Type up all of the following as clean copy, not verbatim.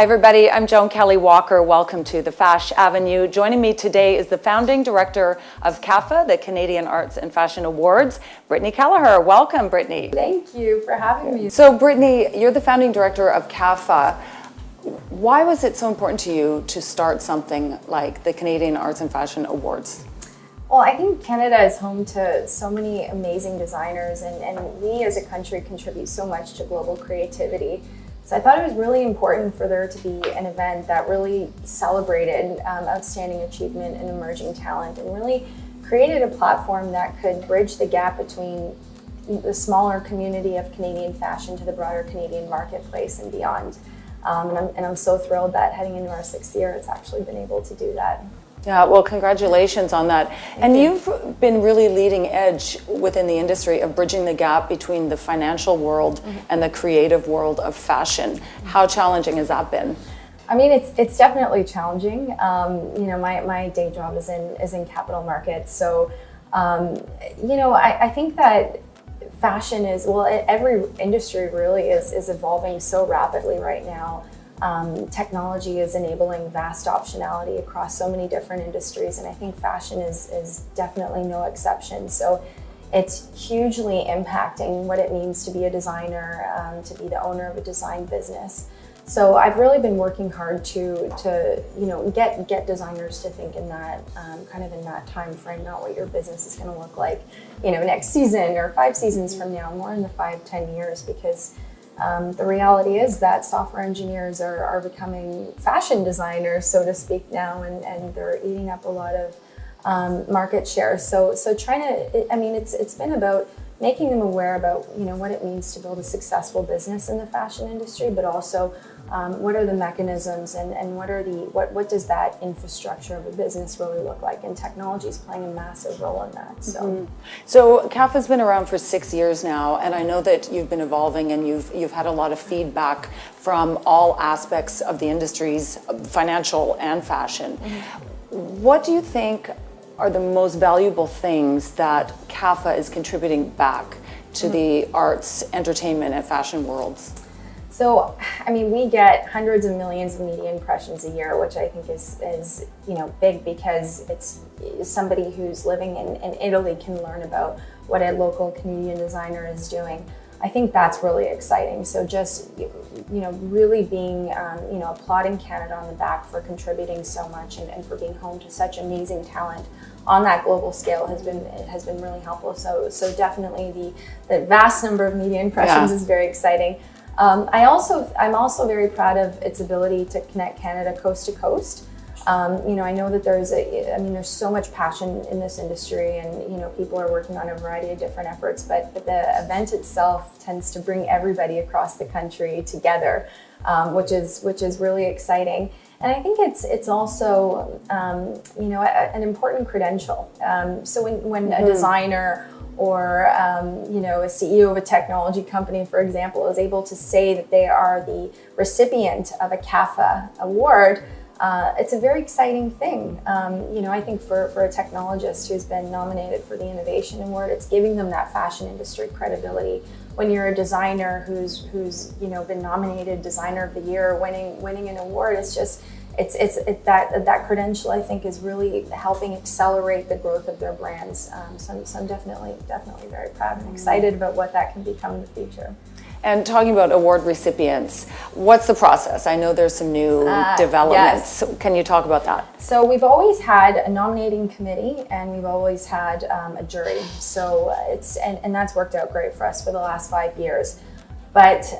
Hi everybody, I'm Joan Kelley Walker. Welcome to the Fash Avenue. Joining me today is the founding director of CAFA, the Canadian Arts and Fashion Awards, Brittney Kuczynski. Welcome, Brittney. Thank you for having me. So Brittney, you're the founding director of CAFA. Why was it so important to you to start something like the Canadian Arts and Fashion Awards? Well, I think Canada is home to so many amazing designers, and we as a country contribute so much to global creativity. So I thought it was really important for there to be an event that really celebrated outstanding achievement and emerging talent, and really created a platform that could bridge the gap between the smaller community of Canadian fashion to the broader Canadian marketplace and beyond. And I'm so thrilled that heading into our 6th year, it's actually been able to do that. Yeah, well, congratulations on that. And you've been really leading edge within the industry of bridging the gap between the financial world and the creative world of fashion. How challenging has that been? I mean, it's definitely challenging. You know, my day job is in capital markets, so you know, I think that fashion is, well, every industry really is evolving so rapidly right now. Technology is enabling vast optionality across so many different industries, and I think fashion is definitely no exception. So it's hugely impacting what it means to be a designer, to be the owner of a design business. So I've really been working hard to you know, get designers to think in that kind of in that time frame, not what your business is going to look like, you know, next season or 5 seasons from now, more in the 5-10 years, because the reality is that software engineers are becoming fashion designers, so to speak, now, and they're eating up a lot of market share. So trying to, I mean, it's been about making them aware about, you know, what it means to build a successful business in the fashion industry, but also what are the mechanisms and what does that infrastructure of a business really look like? And technology is playing a massive role in that. So CAFA's been around for 6 years now, and I know that you've been evolving and you've had a lot of feedback from all aspects of the industries, financial and fashion. What do you think are the most valuable things that CAFA is contributing back to the arts, entertainment, and fashion worlds? So, I mean, we get hundreds of millions of media impressions a year, which I think is you know, big, because it's somebody who's living in Italy can learn about what a local Canadian designer is doing. I think that's really exciting. So just, you know, really being, you know, applauding Canada on the back for contributing so much and for being home to such amazing talent on that global scale has been really helpful. So definitely the vast number of media impressions is very exciting. I'm also very proud of its ability to connect Canada coast to coast. You know, I know that there's so much passion in this industry, and, you know, people are working on a variety of different efforts, but the event itself tends to bring everybody across the country together, which is really exciting. And I think it's also, you know, an important credential. So when a designer or you know, a CEO of a technology company, for example, is able to say that they are the recipient of a CAFA award, it's a very exciting thing. You know, I think for a technologist who's been nominated for the Innovation Award, it's giving them that fashion industry credibility. When you're a designer who's you know, been nominated Designer of the Year, winning an award, it's just that credential, I think, is really helping accelerate the growth of their brands. So I'm definitely very proud and excited about what that can become in the future. And talking about award recipients, what's the process? I know there's some new developments. Yes. Can you talk about that? So we've always had a nominating committee, and we've always had a jury. So and that's worked out great for us for the last 5 years. But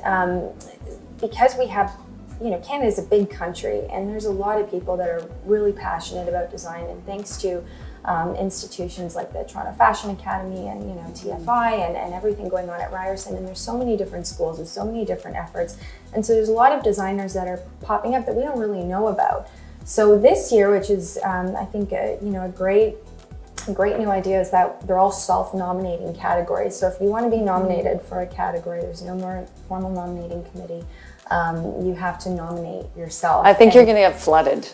because we have, you know, Canada is a big country, and there's a lot of people that are really passionate about design, and thanks to institutions like the Toronto Fashion Academy and, you know, TFI and everything going on at Ryerson, and there's so many different schools and so many different efforts, and so there's a lot of designers that are popping up that we don't really know about. So this year, which is I think you know, a great new idea, is that they're all self-nominating categories. So if you want to be nominated for a category, there's no more formal nominating committee. You have to nominate yourself. I think you're going to get flooded.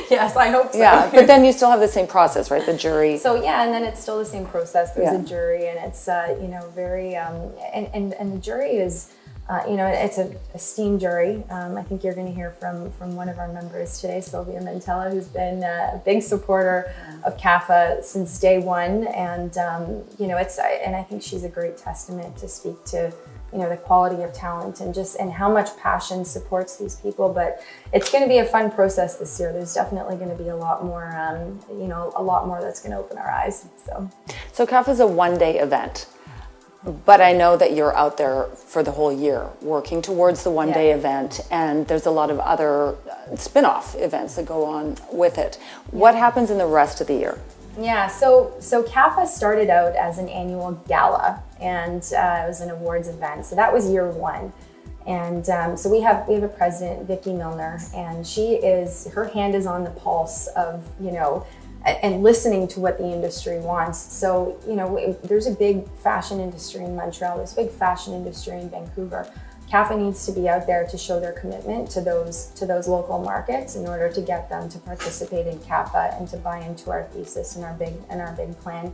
Yes, I hope so. Yeah, but then you still have the same process, right? The jury. So yeah, and then it's still the same process. There's a jury, and it's you know, very and the jury is It's a steam jury. I think you're going to hear from one of our members today, Sylvia Mantella, who's been a big supporter of CAFA since day one. And, and I think she's a great testament to speak to, the quality of talent and how much passion supports these people. But it's going to be a fun process this year. There's definitely going to be a lot more that's going to open our eyes. So CAFA is a one-day event. But I know that you're out there for the whole year working towards the one-day event, and there's a lot of other spin-off events that go on with it. What happens in the rest of the year? Yeah, so CAFA started out as an annual gala, and it was an awards event. So that was year one. And so we have a president, Vicki Milner, and her hand is on the pulse of, and listening to what the industry wants. So, there's a big fashion industry in Montreal, there's a big fashion industry in Vancouver. CAFA needs to be out there to show their commitment to those local markets in order to get them to participate in CAFA and to buy into our thesis and our big plan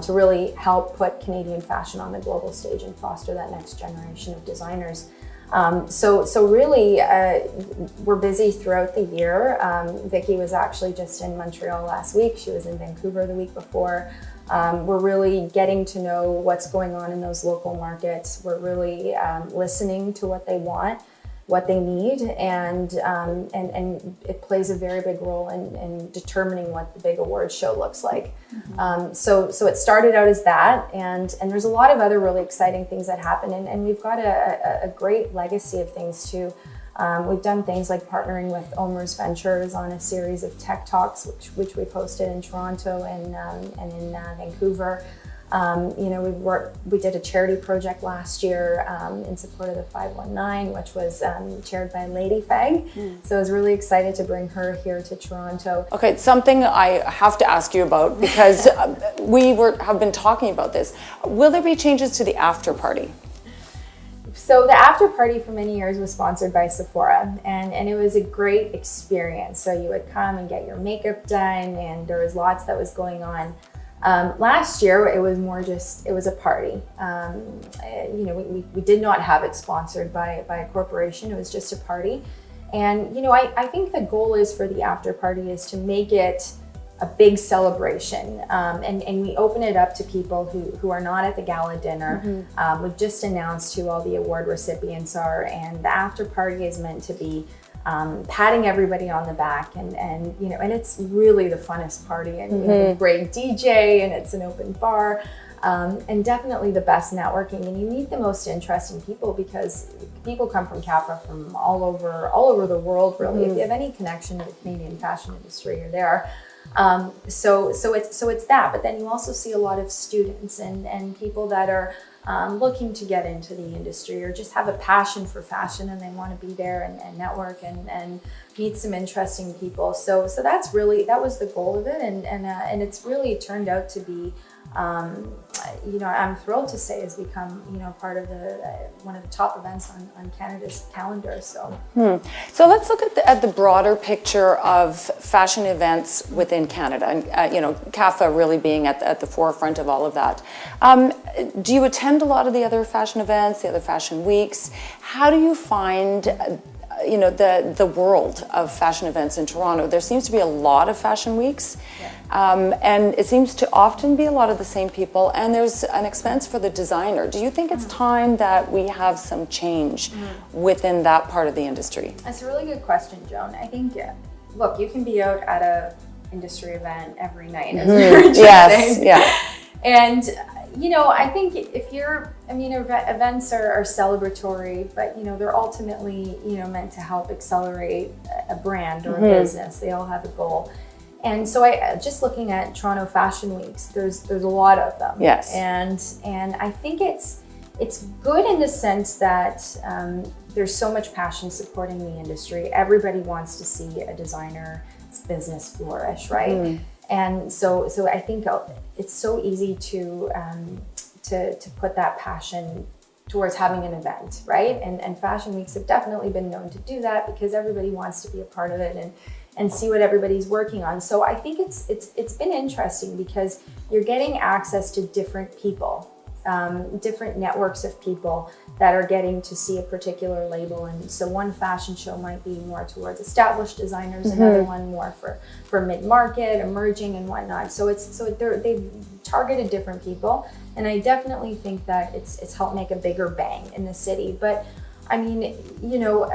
to really help put Canadian fashion on the global stage and foster that next generation of designers. So really, we're busy throughout the year. Vicki was actually just in Montreal last week. She was in Vancouver the week before. We're really getting to know what's going on in those local markets. We're really listening to what they want, what they need, and it plays a very big role in determining what the big award show looks like. Mm-hmm. So it started out as that, and there's a lot of other really exciting things that happen, and we've got a great legacy of things too. We've done things like partnering with Omer's Ventures on a series of tech talks, which we hosted in Toronto and in Vancouver. We did a charity project last year in support of the 519, which was chaired by Lady Fag. So I was really excited to bring her here to Toronto. Okay, something I have to ask you about, because have been talking about this. Will there be changes to the after party? So the after party for many years was sponsored by Sephora, and it was a great experience. So you would come and get your makeup done, and there was lots that was going on. Last year, it was more it was a party. We did not have it sponsored by a corporation. It was just a party. And, I think the goal is for the after party is to make it a big celebration. And we open it up to people who are not at the gala dinner. Mm-hmm. We've just announced who all the award recipients are, and the after party is meant to be patting everybody on the back, and it's really the funnest party, and we have a great DJ, and it's an open bar, and definitely the best networking, and you meet the most interesting people because people come from CAFA from all over the world, really. If you have any connection to the Canadian fashion industry, you're there. So it's that, but then you also see a lot of students and people that are looking to get into the industry or just have a passion for fashion, and they want to be there and network and meet some interesting people. So that was the goal of it, and it's really turned out to be, I'm thrilled to say has become, part of one of the top events on Canada's calendar. So let's look at the broader picture of fashion events within Canada, and CAFA really being at the forefront of all of that. Do you attend a lot of the other fashion events, the other fashion weeks? How do you find the world of fashion events in Toronto? There seems to be a lot of fashion weeks. Yeah. And it seems to often be a lot of the same people, and there's an expense for the designer. Do you think it's time that we have some change within that part of the industry? That's a really good question, Joan. I think, look, you can be out at a industry event every night, as we were just saying. Yeah. And, I think events are celebratory, but, they're ultimately, meant to help accelerate a brand or a business. They all have a goal. And so just looking at Toronto Fashion Weeks, there's a lot of them. Yes. And I think it's good in the sense that there's so much passion supporting the industry. Everybody wants to see a designer's business flourish, right? And so I think it's so easy to put that passion towards having an event, right? And Fashion Weeks have definitely been known to do that because everybody wants to be a part of it and see what everybody's working on. So I think it's been interesting because you're getting access to different people, different networks of people that are getting to see a particular label. And so one fashion show might be more towards established designers, another one more for mid-market, emerging and whatnot. So they've targeted different people. And I definitely think that it's helped make a bigger bang in the city. But I mean, you know,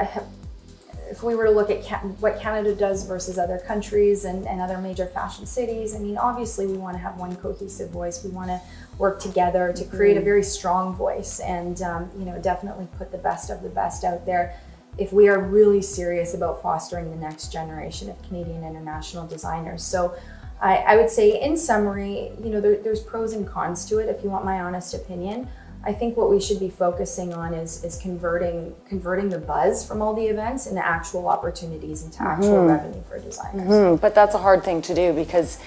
if we were to look at what Canada does versus other countries and other major fashion cities, I mean, obviously we want to have one cohesive voice. We want to work together to create a very strong voice and, you know, definitely put the best of the best out there if we are really serious about fostering the next generation of Canadian international designers. So I would say in summary, you know, there's pros and cons to it, if you want my honest opinion. I think what we should be focusing on is converting the buzz from all the events into actual opportunities, into actual revenue for designers. But that's a hard thing to do, because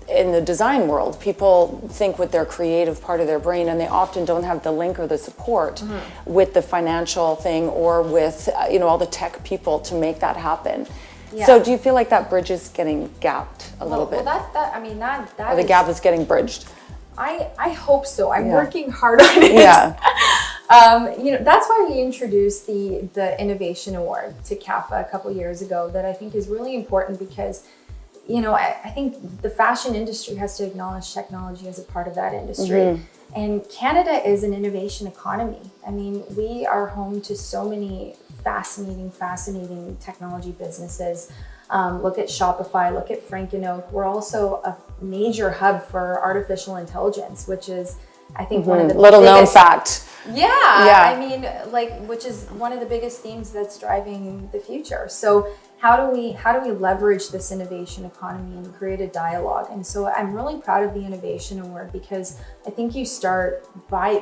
in the design world, people think with their creative part of their brain, and they often don't have the link or the support with the financial thing or with you know, all the tech people to make that happen. Yeah. So do you feel like that bridge is getting gapped a little bit? Well, that or the gap is getting bridged? I hope so. I'm working hard on it. Yeah. You know, that's why we introduced the Innovation Award to CAFA a couple years ago, that I think is really important, because, you know, I think the fashion industry has to acknowledge technology as a part of that industry. And Canada is an innovation economy. I mean, we are home to so many fascinating technology businesses. Look at Shopify, look at Franken-Oak. We're also a major hub for artificial intelligence, which is, I think, one of the little known fact. Yeah, I mean, like, which is one of the biggest themes that's driving the future. So how do we leverage this innovation economy and create a dialogue? And so I'm really proud of the Innovation Award, because I think you start by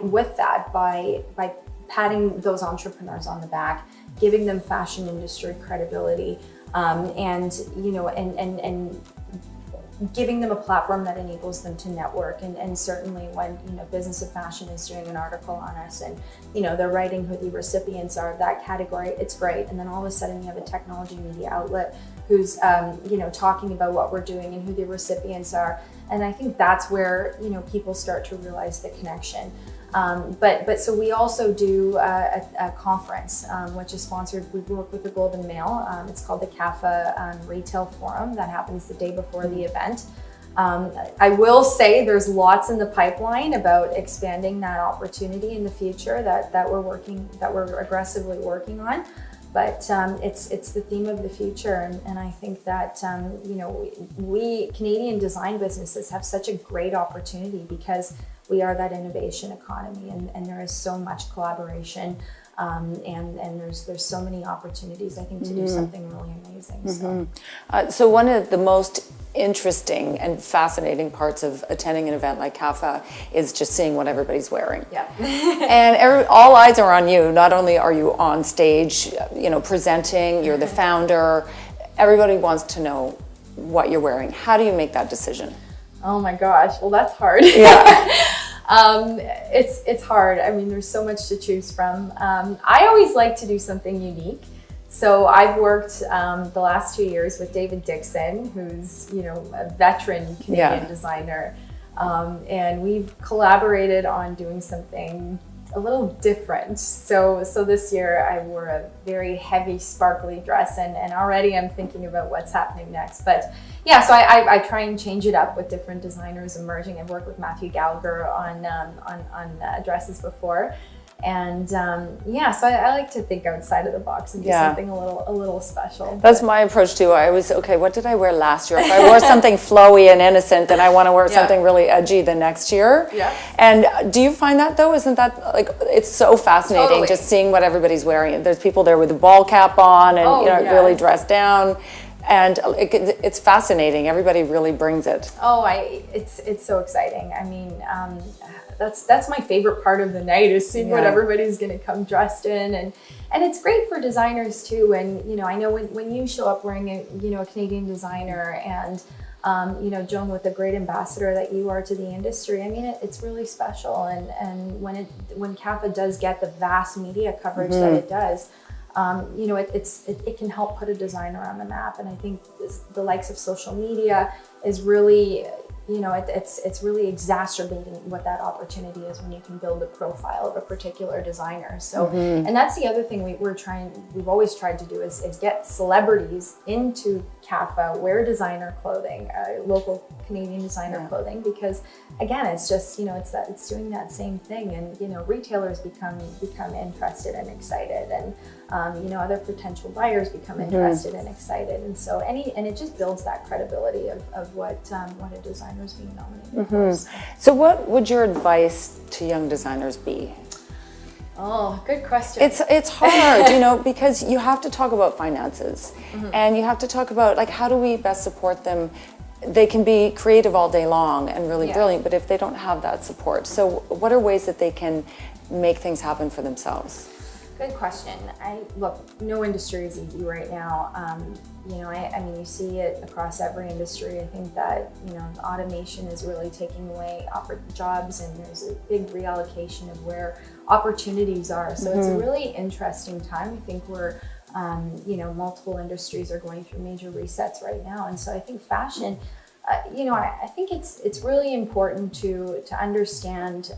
patting those entrepreneurs on the back, giving them fashion industry credibility, and you know, and giving them a platform that enables them to network. And certainly when, you know, Business of Fashion is doing an article on us, and, you know, they're writing who the recipients are of that category, it's great. And then all of a sudden you have a technology media outlet who's, you know, talking about what we're doing and who the recipients are. And I think that's where, you know, people start to realize the connection. But so we also do a conference, which is sponsored. We work with the Golden Mail. It's called the CAFA Retail Forum. That happens the day before the event. I will say there's lots in the pipeline about expanding that opportunity in the future that we're aggressively working on. But it's the theme of the future, and I think that you know, we Canadian design businesses have such a great opportunity, because we are that innovation economy, and there is so much collaboration, and there's so many opportunities, I think, to do something really amazing. So one of the most interesting and fascinating parts of attending an event like CAFA is just seeing what everybody's wearing. Yeah. And all eyes are on you. Not only are you on stage, you know, presenting, you're the founder, everybody wants to know what you're wearing. How do you make that decision? Oh my gosh, well, that's hard. Yeah. It's hard. I mean, there's so much to choose from. I always like to do something unique. So I've worked the last 2 years with David Dixon, who's, you know, a veteran Canadian designer. And we've collaborated on doing something a little different. So this year I wore a very heavy, sparkly dress, and already I'm thinking about what's happening next. But yeah, so I try and change it up with different designers emerging. I've worked with Matthew Gallagher on dresses before. And yeah, so I like to think outside of the box and do something a little special. That's my approach too. I always, okay, what did I wear last year? If I wore something flowy and innocent, then I want to wear something really edgy the next year. Yeah. And do you find that though? Isn't that like, it's so fascinating just seeing what everybody's wearing. There's people there with a ball cap on and you know, really dressed down. And it's fascinating. Everybody really brings it. Oh, it's so exciting. I mean, that's my favorite part of the night, is seeing what everybody's going to come dressed in, and it's great for designers too. And you know, I know when you show up wearing a Canadian designer, and you know, Joan, with the great ambassador that you are to the industry, I mean, it's really special. And when CAFA does get the vast media coverage that it does, you know, it can help put a designer on the map. And I think the likes of social media is really, it's really exacerbating what that opportunity is when you can build a profile of a particular designer. So, and that's the other thing we've always tried to do is get celebrities into CAFA, wear designer clothing, local Canadian designer clothing, because again, it's just, it's doing that same thing, and, retailers become interested and excited, and, other potential buyers become interested and excited. And so and it just builds that credibility of what a designer is being nominated for. So what would your advice to young designers be? Oh, good question. It's hard, because you have to talk about finances, and you have to talk about, like, how do we best support them? They can be creative all day long and really brilliant, but if they don't have that support, so what are ways that they can make things happen for themselves? Good question. Look, no industry is easy right now. I mean, you see it across every industry. I think that, automation is really taking away jobs, and there's a big reallocation of where opportunities are. So it's a really interesting time. I think we're, multiple industries are going through major resets right now. And so I think fashion, I think it's really important to understand,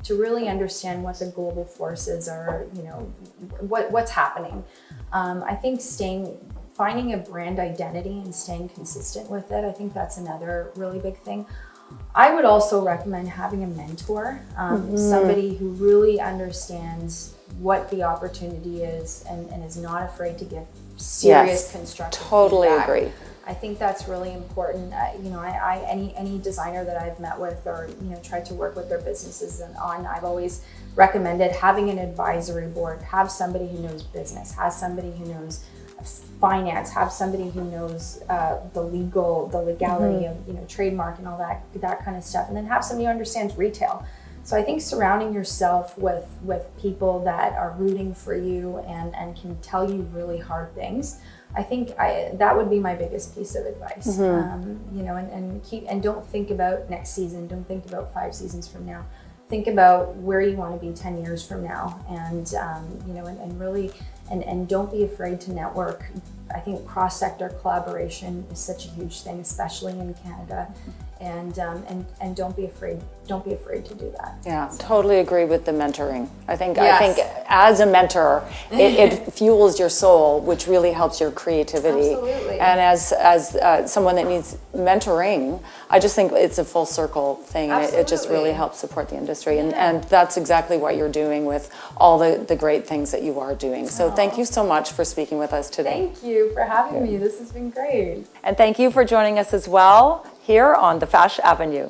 to really understand what the global forces are, what's happening. I think finding a brand identity and staying consistent with it, I think that's another really big thing. I would also recommend having a mentor, somebody who really understands what the opportunity is and is not afraid to give serious constructive feedback. Agree. I think that's really important. Any designer that I've met with or tried to work with their businesses on, I've always recommended having an advisory board, have somebody who knows business, have somebody who knows finance, have somebody who knows the legality of trademark and all that kind of stuff, and then have somebody who understands retail. So I think surrounding yourself with people that are rooting for you and can tell you really hard things, I think that would be my biggest piece of advice. And don't think about next season. Don't think about 5 seasons from now. Think about where you want to be 10 years from now, and and don't be afraid to network. I think cross-sector collaboration is such a huge thing, especially in Canada. And don't be afraid to do that. Yeah, totally agree with the mentoring. I think as a mentor, it fuels your soul, which really helps your creativity. Absolutely. And as someone that needs mentoring, I just think it's a full circle thing. And it just really helps support the industry. And that's exactly what you're doing with all the great things that you are doing. So thank you so much for speaking with us today. Thank you for having me. This has been great. And thank you for joining us as well here on the Fash Avenue.